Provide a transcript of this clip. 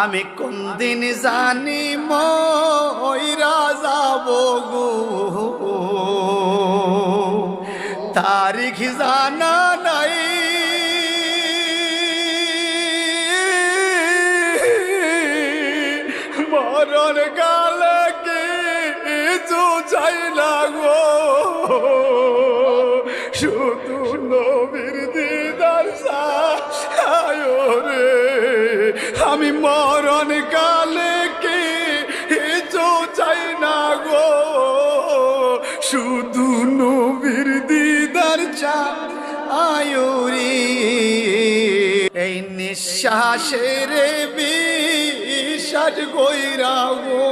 আমি কোন দিন জানি মইরা যাব গো, তারিখ জানা নাই। মরণ কালে কিছু চাই না গো, শুধু নবীর দিদার চাই রে। আমি মরণ কালে কিছু চাই না গো, শুধু নবীর দিদার চাই রে। এই নিঃশ্বাসের বিশ্বাস কইরা গো,